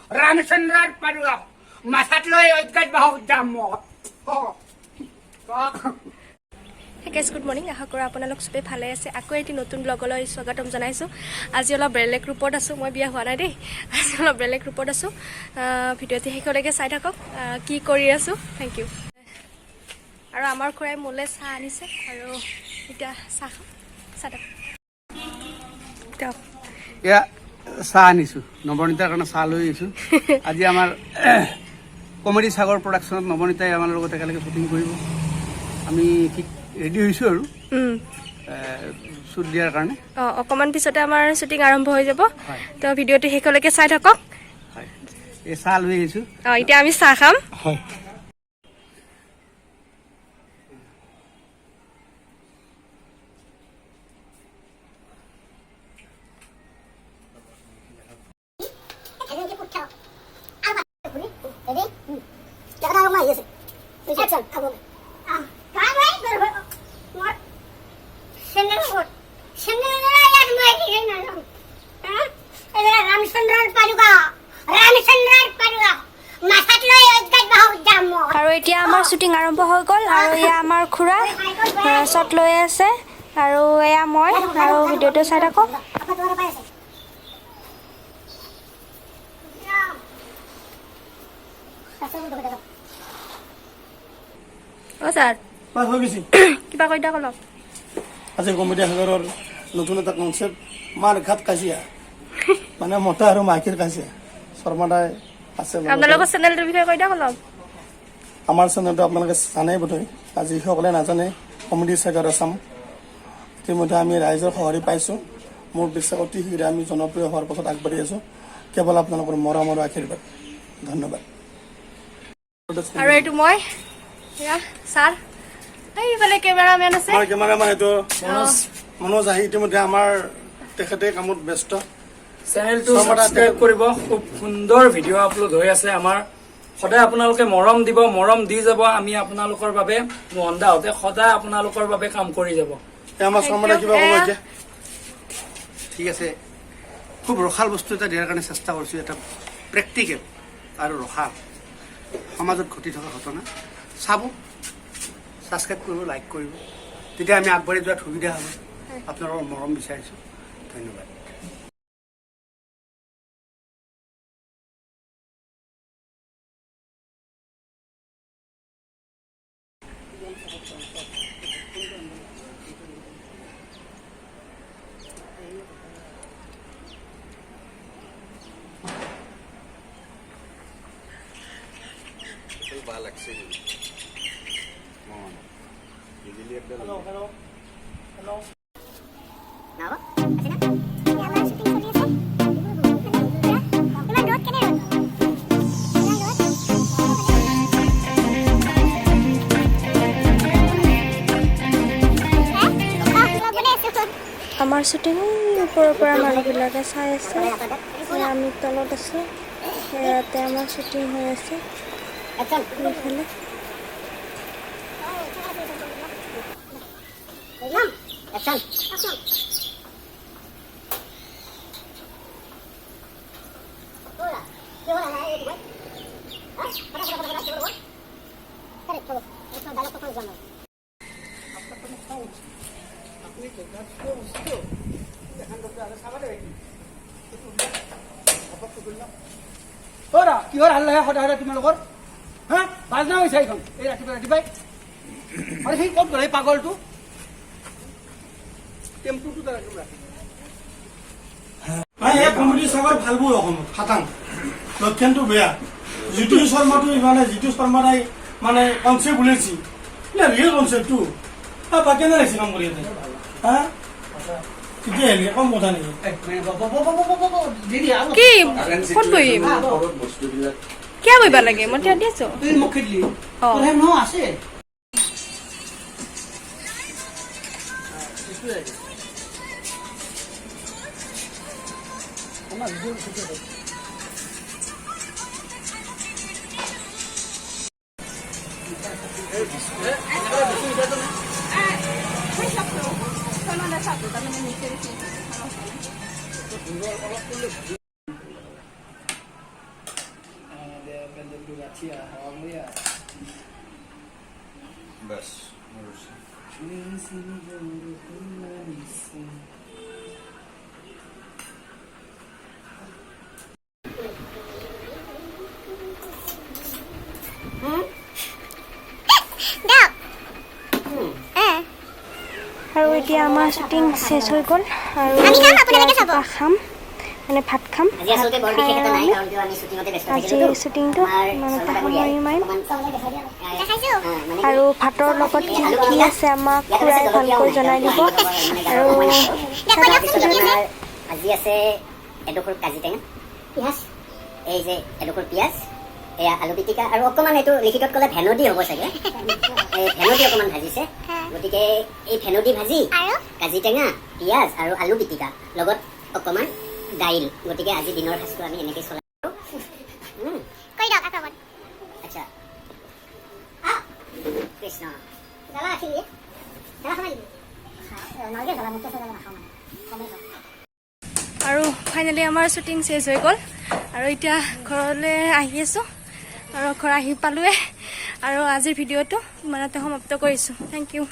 रामचंद्र पादुका माथात লৈ অজ্ঞাত বাহক যাম গেছ গুড মৰ্ণিং আশা কৰোঁ আপোনালোক চবেই ভালে আছে আকৌ এটি নতুন ব্লগলৈ স্বাগতম জনাইছোঁ আজি অলপ বেলেগ ৰূপত আছোঁ মই বিয়া হোৱা নাই দেই আজি অলপ বেলেগ ৰূপত আছোঁ ভিডিঅ'টি শেষলৈকে চাই থাকক কি কৰি আছোঁ থেংক ইউ আৰু আমাৰ খুৰাই মোলে চাহ আনিছে আৰু এতিয়া চাহ এয়া চাহ আনিছোঁ নৱনীতাৰ কাৰণে চাহ লৈ আহিছোঁ আজি আমাৰ কমেডি সাগৰ প্ৰডাকশ্যনত নৱনীতাই আমাৰ লগত একেলগে শ্বুটিং কৰিব আমি ঠিক ৰেডি হৈছোঁ আৰু শ্বুট দিয়াৰ কাৰণে অকণমান পিছতে আমাৰ শ্বুটিং আৰম্ভ হৈ যাব তো ভিডিঅ'টো শেষলৈকে চাই থাকক হয় এই চাহ লৈ আহিছোঁ এতিয়া আমি চাহ খাম হয় আৰু এতিয়া আমাৰ শ্বুটিং আৰম্ভ হৈ গ'ল আৰু এয়া আমাৰ খুৰা শ্বট লৈ আছে আৰু এয়া মই আৰু ভিডিঅ'টো চাই থাকক ছাৰ কিবা কৈ দিয়ক অলপ আজি কমেডি সাগৰৰ নতুন এটা কনচেপ্ট মাৰ ঘাট কাজিয়া মানে মতা আৰু মাইকীৰ কাজিয়া শৰ্মাদাই আছে আপোনালোকৰ চেনেলটোৰ বিষয়ে কৈ দিয়ক অলপ আমাৰ চেনেলটো আপোনালোকে জানেই বোধহয় আজি যিসকলে নাজানে কমেডি সাগৰ আছাম ইতিমধ্যে আমি ৰাইজৰ সঁহাৰি পাইছোঁ মোৰ বিশ্বাস অতি শীঘ্ৰে আমি জনপ্ৰিয় হোৱাৰ পাছত আগবাঢ়ি আছোঁ কেৱল আপোনালোকৰ মৰম আৰু আশীৰ্বাদ ধন্যবাদ আৰু এইটো মই ছাৰ এইফালে কেমেৰামেন আছে কেমেৰামেন এইটো মনোজ আহি ইতিমধ্যে আমাৰ তেখেতে কামত ব্যস্ত চেনেলটো সাবস্ক্ৰাইব কৰিব খুব সুন্দৰ ভিডিঅ' আপলোড হৈ আছে আমাৰ সদায় আপোনালোকে মৰম দিব মৰম দি যাব আমি আপোনালোকৰ বাবে মোহন দাহঁতে সদায় আপোনালোকৰ বাবে কাম কৰি যাব আমাৰ শৰ্মাদা কিবা ক'ব এতিয়া ঠিক আছে খুব ৰসাল বস্তু এটা দিয়াৰ কাৰণে চেষ্টা কৰিছোঁ এটা প্ৰেক্টিকেল আৰু ৰসাল সমাজত ঘটি থকা ঘটনা চাব ছাবস্ক্ৰাইব কৰিব লাইক কৰিব তেতিয়া আমি আগবাঢ়ি যোৱাত সুবিধা হ'ব আপোনালোকৰ মৰম বিচাৰিছোঁ ধন্যবাদ ভাল লাগছে আমাৰ শ্বুটিং ওপৰৰ পৰা মানুহবিলাকে চাই আছে আমি তলত আছোঁ ইয়াতে আমাৰ শ্বুটিং হৈ আছে এইফালে কিহৰ হাল্লা সদায় সদায় তোমালোকৰ হা বাজনা হৈছে এইখন এই ৰাতিপুৱাই আৰু সেই ক'ত গ'ল এই পাগলটো টেম্পুটো কমেডি সাগৰ ভালবোৰ অসমত খাটাং লক্ষণটো বেয়া জিতু শৰ্মাটো মানে জিতু শৰ্মাই মানে কনচেপ্ট উলিয়াইছি ৰিয়েল কনচেপ্টটো বাকী নালাগিছে কাম কৰি হা ঠিকে কম কথা নেকি কি ক'ত বহিম কিয় বহিব লাগে মই এতিয়া দি আছোঁ মোক খেদিলি আছে बस আৰু এতিয়া আমাৰ শ্বুটিং শেষ হৈ গ'ল আৰু কিবা খাম মানে ভাত খাম আজি শ্বুটিংটো ইমানতে সামৰি মাৰিম আৰু ভাতৰ লগত কি কি আছে আমাক খুৰাই ভালকৈ জনাই দিব আৰু আজি আছে এডোখৰ কাজি টেঙা পিঁয়াজ এই যে এডোখৰ পিঁয়াজ এয়া আলু পিটিকা আৰু অকণমান এইটো লিখিতত ক'লে ভেনদি হ'ব চাগে এই ভেনদি অকণমান ভাজিছে গতিকে এই ভেনদি ভাজি কাজি টেঙা পিঁয়াজ আৰু আলু পিটিকা লগত অকণমান দাইল গতিকে আজি দিনৰ সাজটো আমি এনেকৈ চলাইছোঁ আচ্ছা কৃষ্ণ জ্বালা আছিলে জ্বালা খাব নালাগে জ্বালা মুক্ত জ্বালা নাখাওঁ মানে কমেই খাওঁ আৰু ফাইনেলি আমাৰ শ্বুটিং শেষ হৈ গ'ল আৰু এতিয়া ঘৰলৈ আহি আছোঁ আৰু ঘৰ আহি পালোৱে আৰু আজিৰ ভিডিঅ'টো ইমানতে সমাপ্ত কৰিছোঁ থেংক ইউ